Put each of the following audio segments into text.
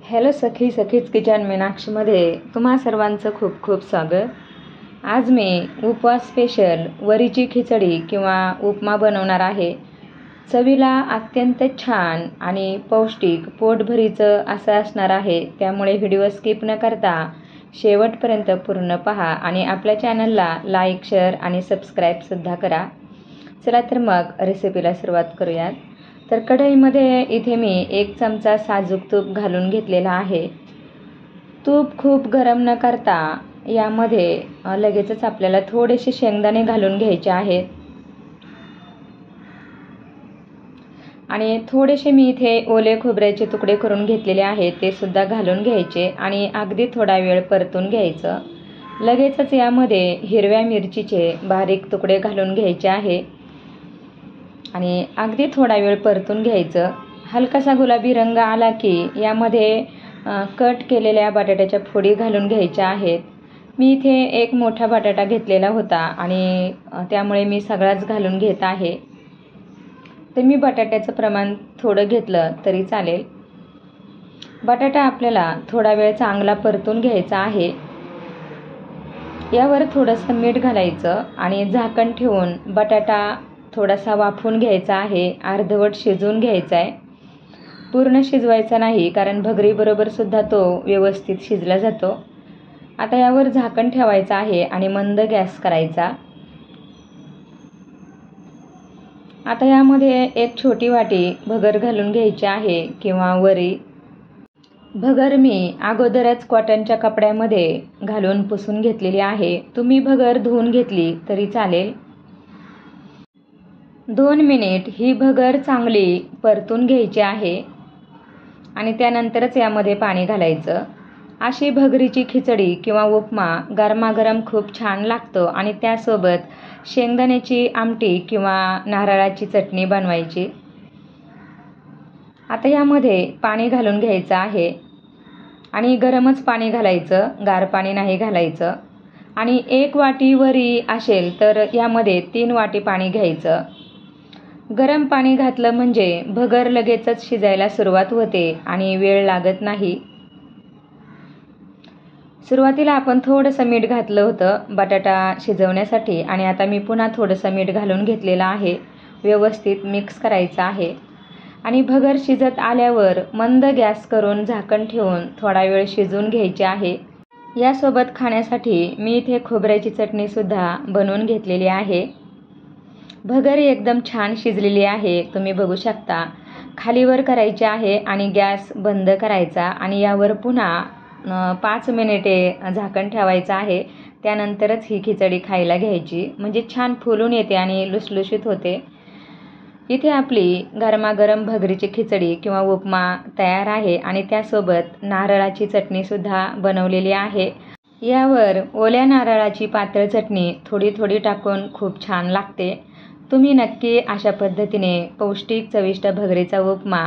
Hello सखीच kitchen मीनाक्षीमध्ये तुम्हा सर्वांचं खूप खूप स्वागत. आज मी उपवास स्पेशल वरीची खिचडी किंवा उपमा बनवणार आहे. चवीला अत्यंत छान आणि पौष्टिक पोटभरीचं असं असणार आहे. त्यामुळे व्हिडिओ स्किप न करता शेवटपर्यंत पूर्ण पहा आणि आपल्या चॅनलला लाईक, शेअर आणि सबस्क्राईबसुद्धा करा. चला तर मग रेसिपीला सुरुवात करूयात. तर कढईमध्ये इथे मी 1 चमचा साजूक तूप घालून घेतलेला आहे. तूप खूप गरम न करता यामध्ये लगेचच आपल्याला थोडेसे शेंगदाणे घालून घ्यायचे आहेत आणि थोडेसे मी इथे ओले खोबऱ्याचे तुकडे करून घेतलेले आहेत, ते सुद्धा घालून घ्यायचे आणि अगदी थोडा वेळ परतून घ्यायचं. लगेचच यामध्ये हिरव्या मिरचीचे बारीक तुकडे घालून घ्यायचे आहे आणि अगदी थोडा वेळ परतून घ्यायचं. हलकासा गुलाबी रंग आला की यामध्ये कट केलेल्या बटाट्याच्या फोडी घालून घ्यायच्या आहेत. मी इथे 1 मोठा बटाटा घेतलेला होता आणि त्यामुळे मी सगळाच घालून घेत आहे. तर मी बटाट्याचं प्रमाण थोडं घेतलं तरी चालेल. बटाटा आपल्याला थोडा वेळ चांगला परतून घ्यायचा आहे. यावर थोडंसं मीठ घालायचं आणि झाकण ठेवून बटाटा थोडासा वाफवून घ्यायचा आहे. अर्धवट शिजवून घ्यायचा आहे, पूर्ण शिजवायचा नाही, कारण भगरीबरोबर सुद्धा तो व्यवस्थित शिजला जातो. आता यावर झाकण ठेवायचं आहे आणि मंद गॅस करायचा. आता यामध्ये 1 छोटी वाटी भगर घालून घ्यायची आहे किंवा वरी. भगर मी अगोदरच कॉटनच्या कपड्यामध्ये घालून पुसून घेतलेली आहे. तुम्ही भगर धुवून घेतली तरी चालेल. 2 मिनिट ही भगर चांगली परतून घ्यायची आहे आणि त्यानंतरच यामध्ये पाणी घालायचं. अशी भगरीची खिचडी किंवा उपमा गरमागरम खूप छान लागतो आणि त्यासोबत शेंगदाण्याची आमटी किंवा नारळाची चटणी बनवायची. आता यामध्ये पाणी घालून घ्यायचं आहे आणि गरमच पाणी घालायचं, गार पाणी नाही घालायचं. आणि 1 वाटी वरी असेल तर यामध्ये 3 वाटी पाणी घ्यायचं. गरम पाणी घातलं म्हणजे भगर लगेचच शिजायला सुरुवात होते आणि वेळ लागत नाही. सुरुवातीला आपण थोडंसं मीठ घातलं होतं बटाटा शिजवण्यासाठी आणि आता मी पुन्हा थोडंसं मीठ घालून घेतलेलं आहे. व्यवस्थित मिक्स करायचं आहे आणि भगर शिजत आल्यावर मंद गॅस करून झाकण ठेवून थोडा वेळ शिजवून घ्यायचे आहे. यासोबत खाण्यासाठी मी इथे खोबऱ्याची चटणीसुद्धा बनवून घेतलेली आहे. भगर एकदम छान शिजलेली आहे, तुम्ही बघू शकता. खालीवर करायचे आहे आणि गॅस बंद करायचा आणि यावर पुन्हा 5 मिनिटे झाकण ठेवायचं आहे. त्यानंतरच ही खिचडी खायला घ्यायची, म्हणजे छान फुलून येते आणि लुसलुशीत होते. इथे आपली गरमागरम भगरीची खिचडी किंवा उपमा तयार आहे आणि त्यासोबत नारळाची चटणीसुद्धा बनवलेली आहे. यावर ओल्या नारळाची पातळ चटणी थोडी थोडी टाकून खूप छान लागते. तुम्ही नक्की अशा पद्धतीने पौष्टिक चविष्ट भगरीचा उपमा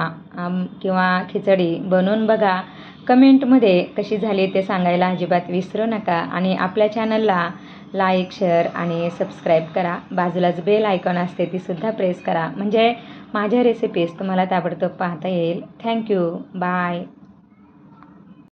किंवा खिचडी बनवून बघा. कमेंटमध्ये कशी झाली ते सांगायला अजिबात विसरू नका आणि आपल्या चॅनलला लाईक, शेअर आणि सबस्क्राईब करा. बाजूलाच बेल आयकॉन असते, तीसुद्धा प्रेस करा, म्हणजे माझ्या रेसिपीज तुम्हाला ताबडतोब पाहता येईल. थँक्यू. बाय.